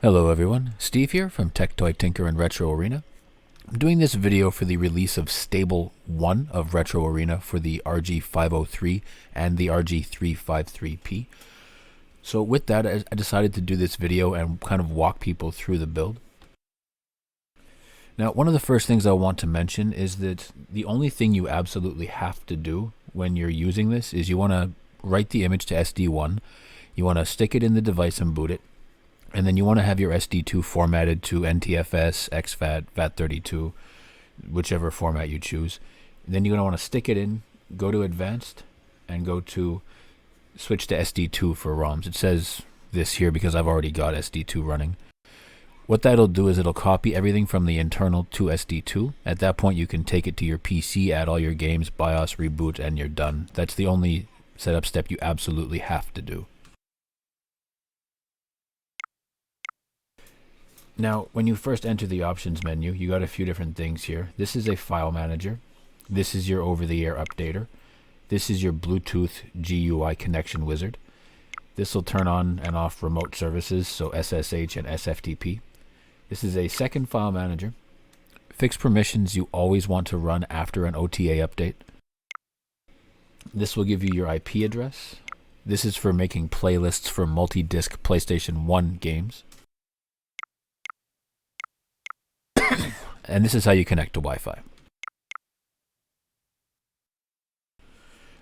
Hello everyone, Steve here from Tech Toy Tinker and Retro Arena. I'm doing this video for the release of Stable 1 of Retro Arena for the RG503 and the RG353P. So with that, I decided to do this video and kind of walk people through the build. Now, one of the first things I want to mention is that the only thing you absolutely have to do when you're using this is you want to write the image to SD1, you want to stick it in the device and boot it, and then you want to have your SD2 formatted to NTFS, exFAT, FAT32, whichever format you choose. And then you're going to want to stick it in, go to Advanced, and go to switch to SD2 for ROMs. It says this here because I've already got SD2 running. What that'll do is it'll copy everything from the internal to SD2. At that point you can take it to your PC, add all your games, BIOS, reboot, and you're done. That's the only setup step you absolutely have to do. Now, when you first enter the options menu, you got a few different things here. This is a file manager. This is your over-the-air updater. This is your Bluetooth GUI connection wizard. This will turn on and off remote services, so SSH and SFTP. This is a second file manager. Fixed permissions you always want to run after an OTA update. This will give you your IP address. This is for making playlists for multi-disc PlayStation 1 games. And this is how you connect to Wi-Fi.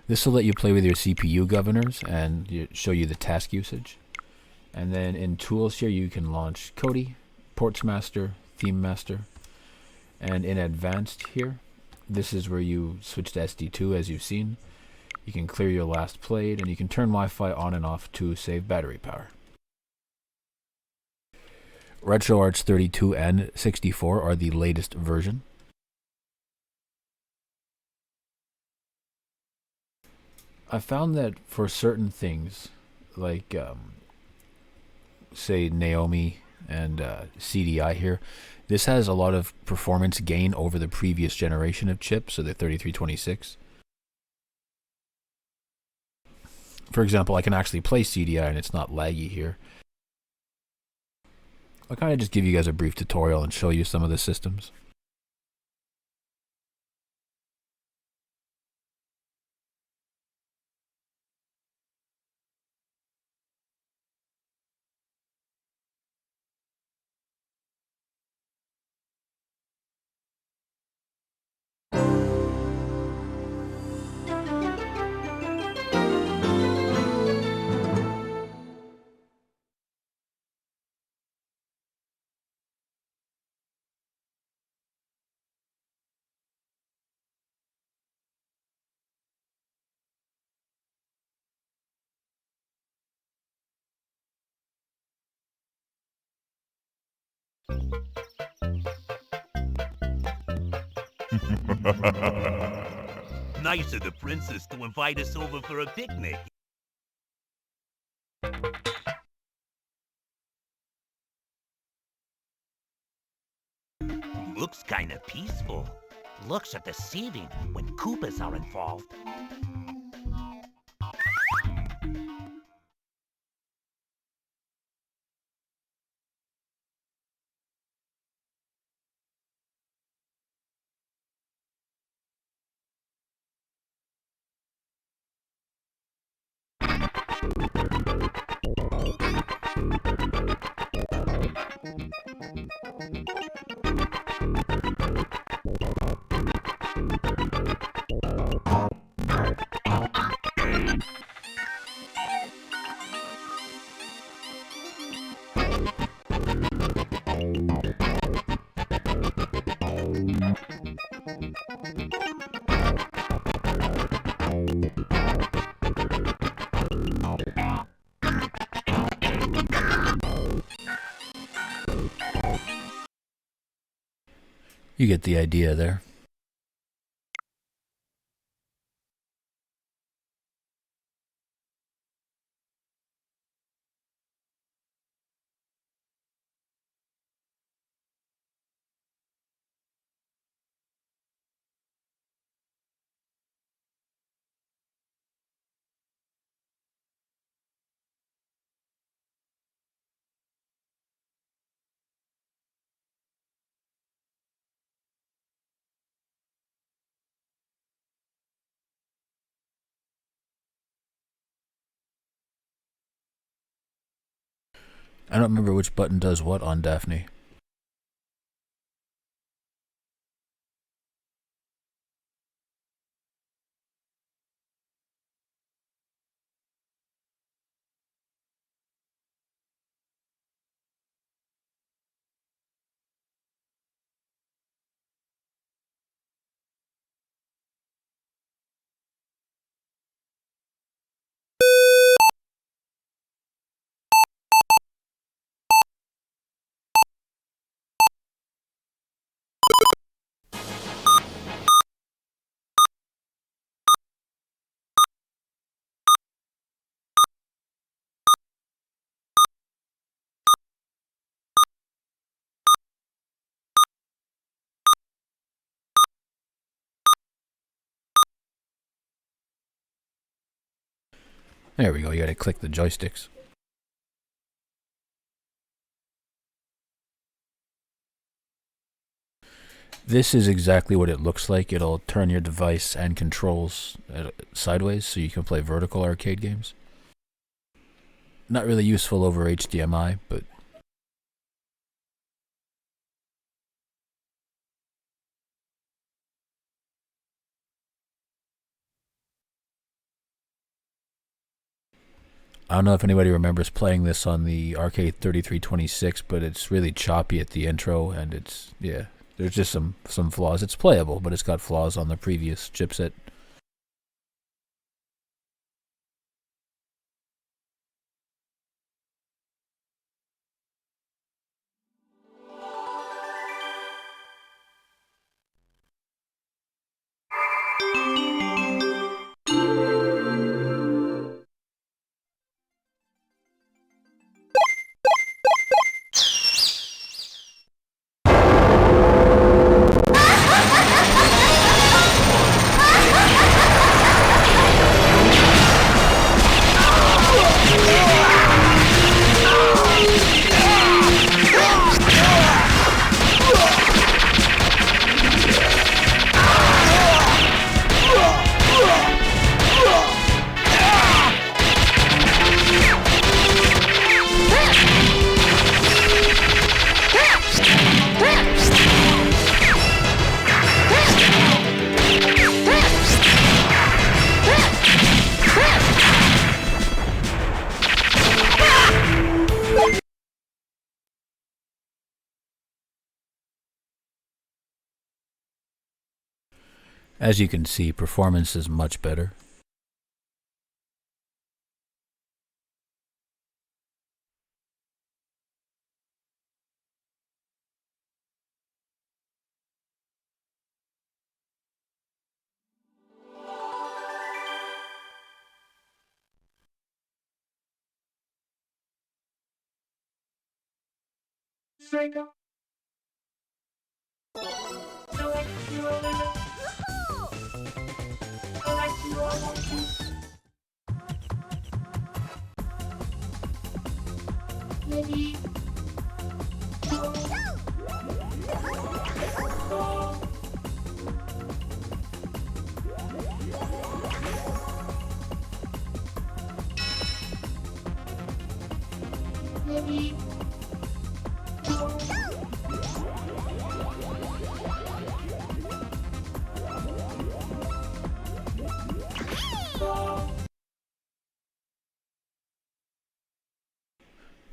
This will let you play with your CPU governors and show you the task usage. And then in tools here you can launch Kodi, Ports Master, Theme Master. And in advanced here, this is where you switch to SD2 as you've seen. You can clear your last played and you can turn Wi-Fi on and off to save battery power. RetroArch 32 and 64 are the latest version. I found that for certain things, like say Naomi and CDI here, this has a lot of performance gain over the previous generation of chips, so the 3326. For example, I can actually play CDI and it's not laggy here. I'll kind of just give you guys a brief tutorial and show you some of the systems. Nice of the princess to invite us over for a picnic. Looks kinda peaceful. Looks are deceiving when Koopas are involved. You get the idea there. I don't remember which button does what on Daphne. There we go, you gotta click the joysticks. This is exactly what it looks like. It'll turn your device and controls sideways so you can play vertical arcade games. Not really useful over HDMI, but I don't know if anybody remembers playing this on the RK3326, but it's really choppy at the intro, and it's, yeah, there's just some flaws. It's playable, but it's got flaws on the previous chipset. As you can see, performance is much better.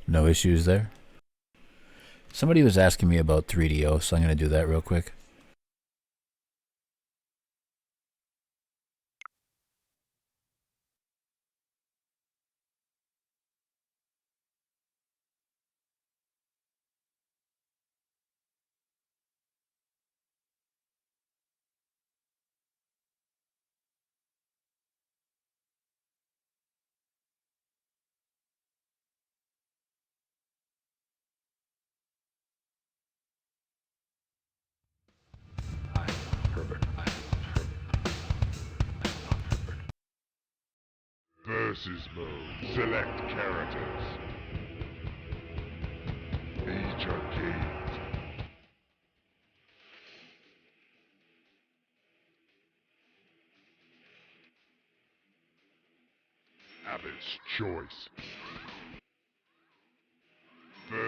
No issues there. Somebody was asking me about 3DO, so I'm going to do that real quick. Versus mode. Select characters. Age Arcade. Abbott's Choice.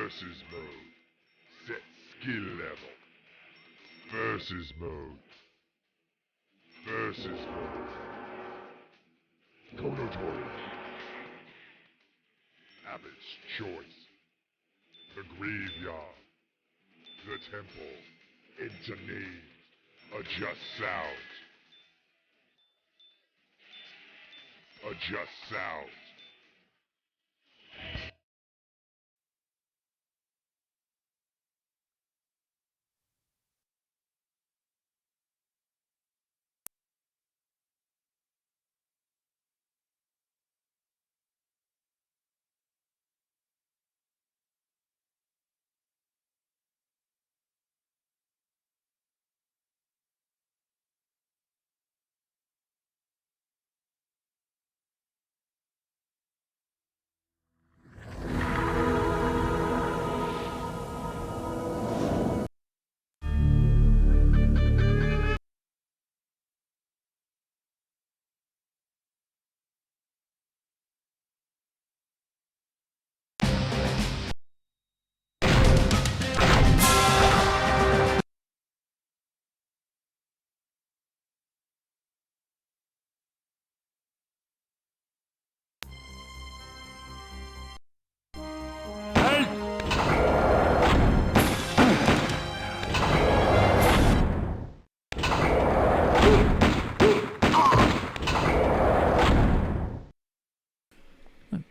Versus mode. Set skill level. Versus mode. Versus mode. Conotorial. Abbot's choice. The graveyard. The temple. Enter names. Adjust sounds. Adjust sounds.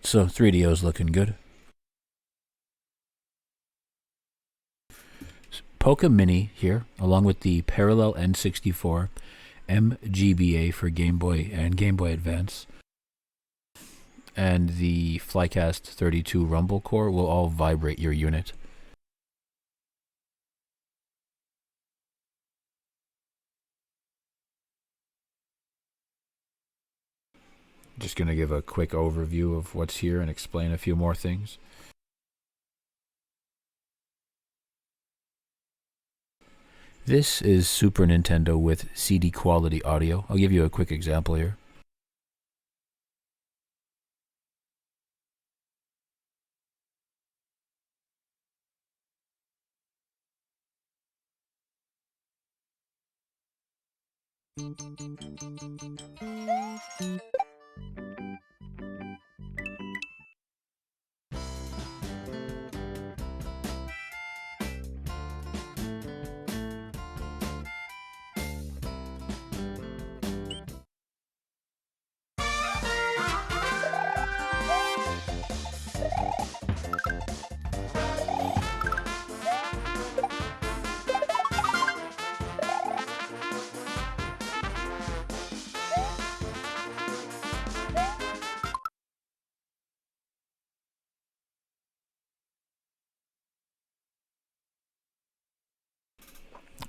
So 3DO's looking good. Poca Mini here, along with the Parallel N64 MGBA for Game Boy and Game Boy Advance, and the Flycast 32 Rumble Core will all vibrate your unit. Just going to give a quick overview of what's here and explain a few more things. This is Super Nintendo with CD quality audio. I'll give you a quick example here.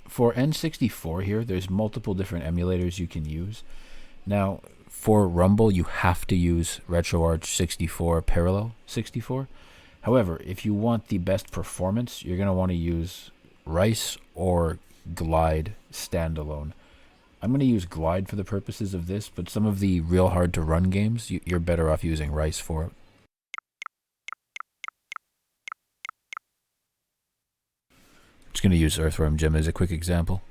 For N64 here, there's multiple different emulators you can use. Now, for Rumble, you have to use RetroArch 64 Parallel 64. However, if you want the best performance, you're going to want to use Rice or Glide standalone. I'm going to use Glide for the purposes of this, but some of the real hard to run games, you're better off using Rice for it. Just going to use Earthworm Jim as a quick example.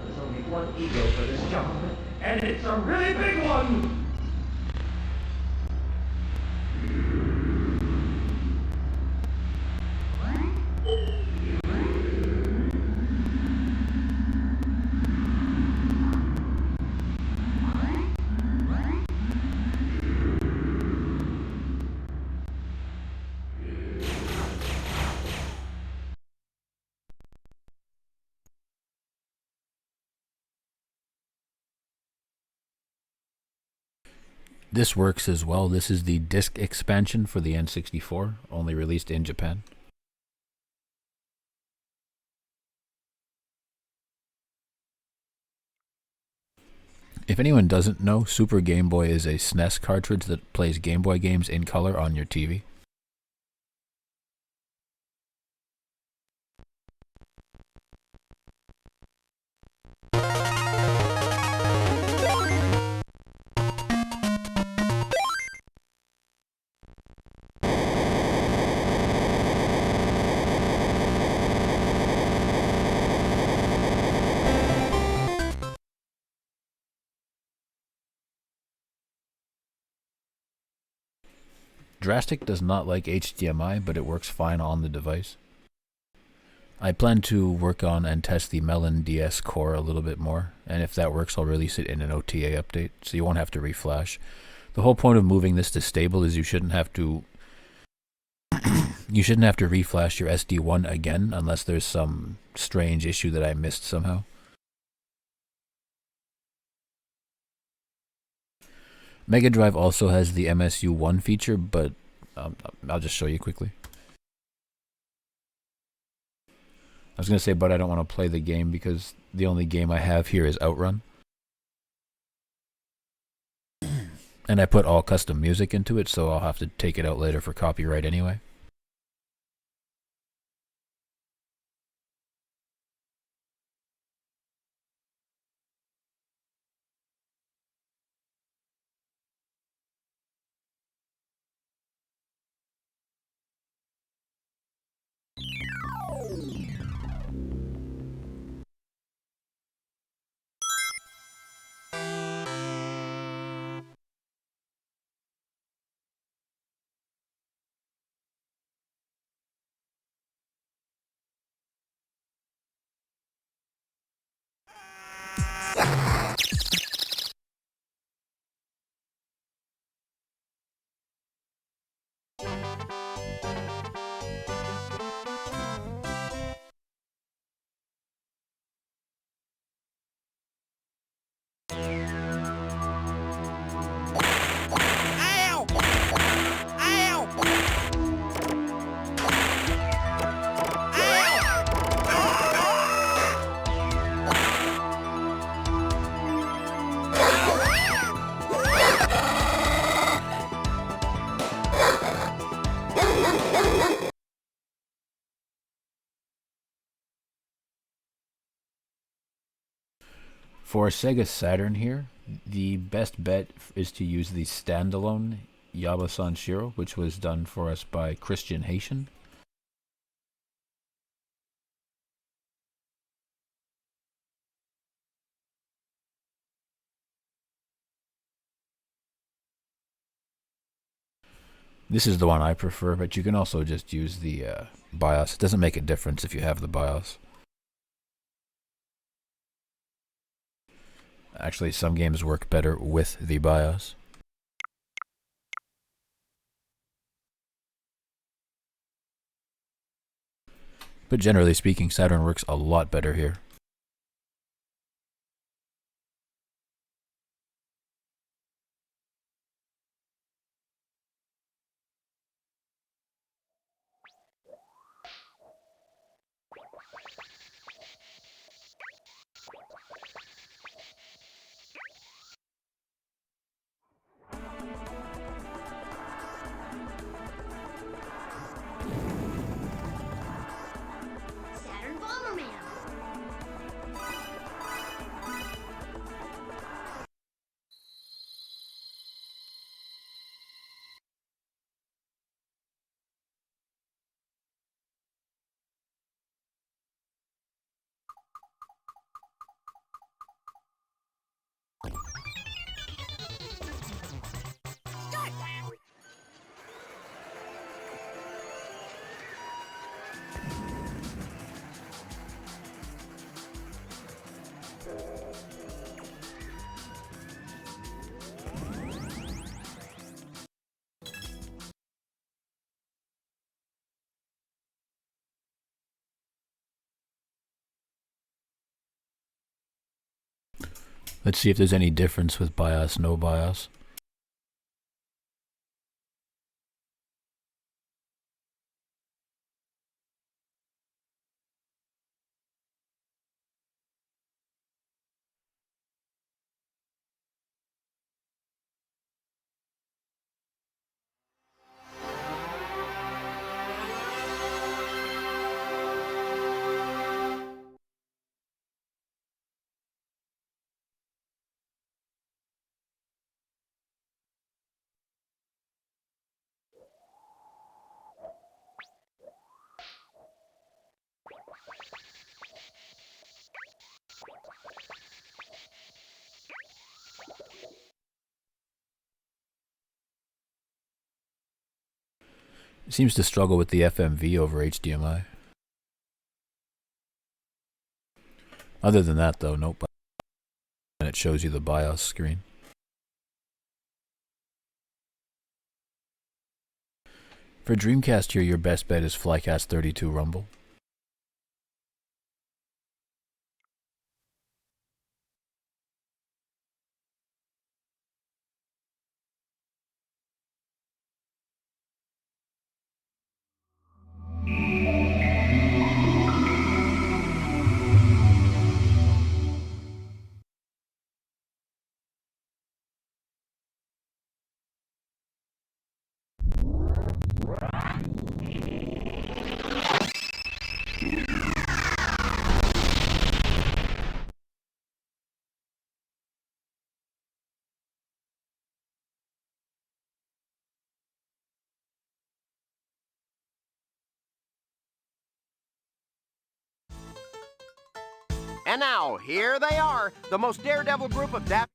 There's only one ego for this job, and it's a really big one! This works as well. This is the disc expansion for the N64, only released in Japan. If anyone doesn't know, Super Game Boy is a SNES cartridge that plays Game Boy games in color on your TV. Drastic does not like HDMI, but it works fine on the device. I plan to work on and test the Melon DS core a little bit more, and if that works, I'll release it in an OTA update, so you won't have to reflash. The whole point of moving this to stable is you shouldn't have to reflash your SD1 again unless there's some strange issue that I missed somehow. Mega Drive also has the MSU1 feature, but I'll just show you quickly. I was going to say, but I don't want to play the game because the only game I have here is Outrun. And I put all custom music into it, so I'll have to take it out later for copyright anyway. For Sega Saturn here, the best bet is to use the standalone Yaba-san Shiro, which was done for us by Christian Haitian. This is the one I prefer, but you can also just use the BIOS. It doesn't make a difference if you have the BIOS. Actually, some games work better with the BIOS. But generally speaking, Saturn works a lot better here. Saturn Bomberman. Let's see if there's any difference with BIOS, no BIOS. It seems to struggle with the FMV over HDMI. Other than that, though, nope. And it shows you the BIOS screen. For Dreamcast here, your best bet is Flycast 32 Rumble. And now, here they are, the most daredevil group of daft...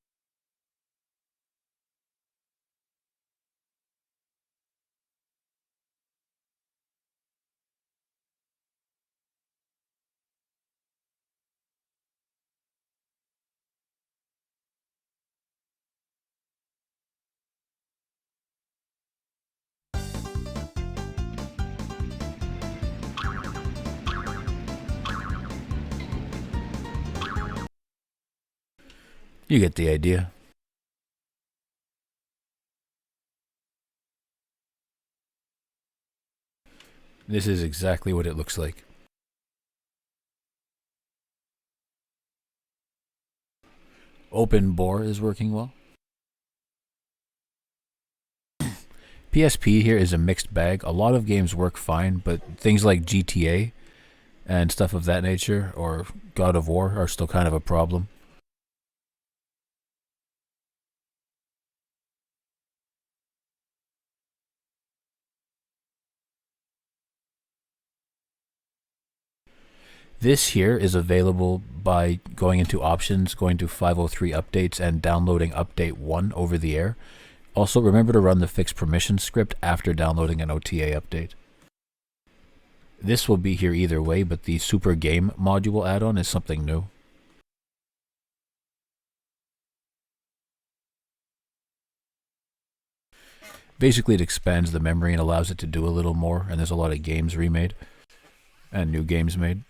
You get the idea. This is exactly what it looks like. Open bore is working well. PSP here is a mixed bag. A lot of games work fine, but things like GTA and stuff of that nature, or God of War, are still kind of a problem. This here is available by going into options, going to 503 updates, and downloading update 1 over the air. Also, remember to run the fixed permission script after downloading an OTA update. This will be here either way, but the Super Game module add-on is something new. Basically, it expands the memory and allows it to do a little more, and there's a lot of games remade and new games made.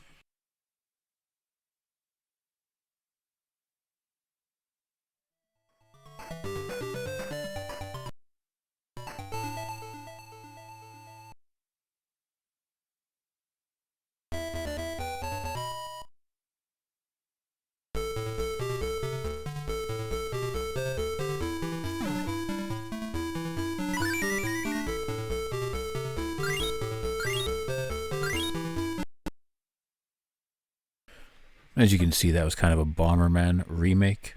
As you can see, that was kind of a Bomberman remake.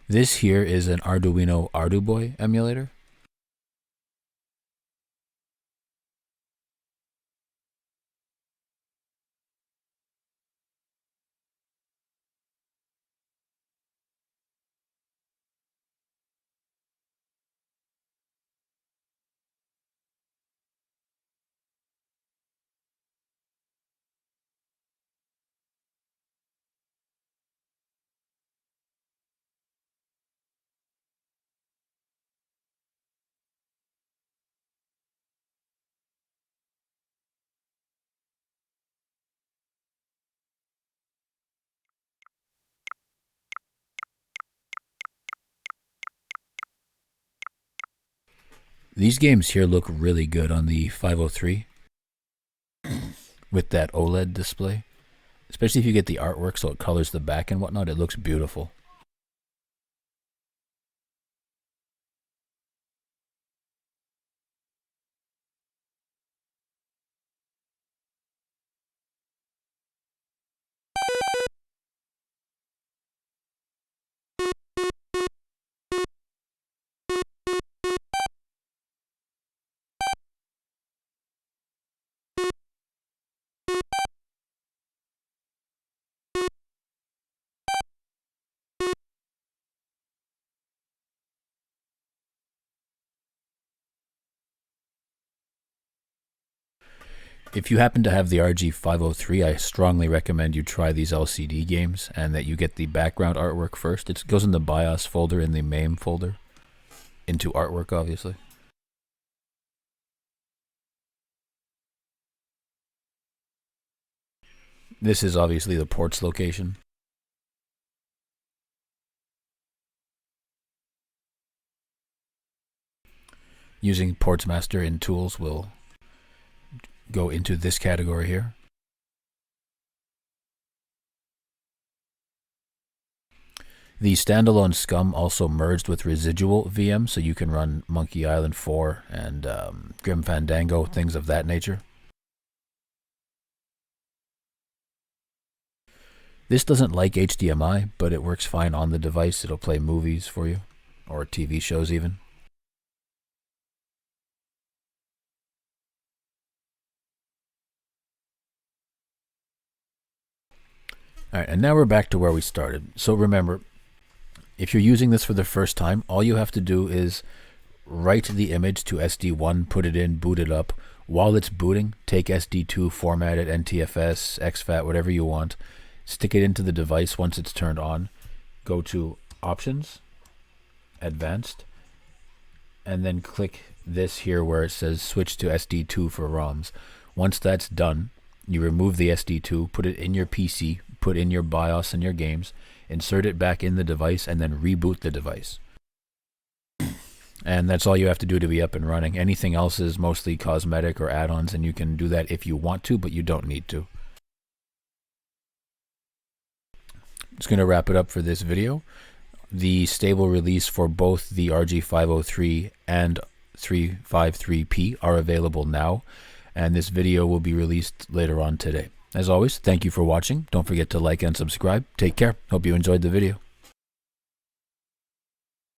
This here is an Arduino Arduboy emulator. These games here look really good on the 503 with that OLED display. Especially if you get the artwork so it colors the back and whatnot, it looks beautiful. If you happen to have the RG503, I strongly recommend you try these LCD games and that you get the background artwork first. It goes in the BIOS folder in the MAME folder, into artwork obviously. This is obviously the ports location. Using Ports Master in Tools will go into this category here. The standalone SCUM also merged with residual VM, so you can run Monkey Island 4 and Grim Fandango, things of that nature. This doesn't like HDMI, but it works fine on the device. It'll play movies for you, or TV shows even. Alright, and now we're back to where we started. So remember, if you're using this for the first time, all you have to do is write the image to SD1, put it in, boot it up. While it's booting, take SD2, format it, NTFS, exFAT, whatever you want. Stick it into the device once it's turned on. Go to Options, Advanced, and then click this here where it says Switch to SD2 for ROMs. Once that's done, you remove the SD2, put it in your PC, put in your BIOS and your games, insert it back in the device, and then reboot the device. And that's all you have to do to be up and running. Anything else is mostly cosmetic or add-ons, and you can do that if you want to, but you don't need to. Just going to wrap it up for this video. The stable release for both the RG503 and 353P are available now, and this video will be released later on today. As always, thank you for watching. Don't forget to like and subscribe. Take care. Hope you enjoyed the video.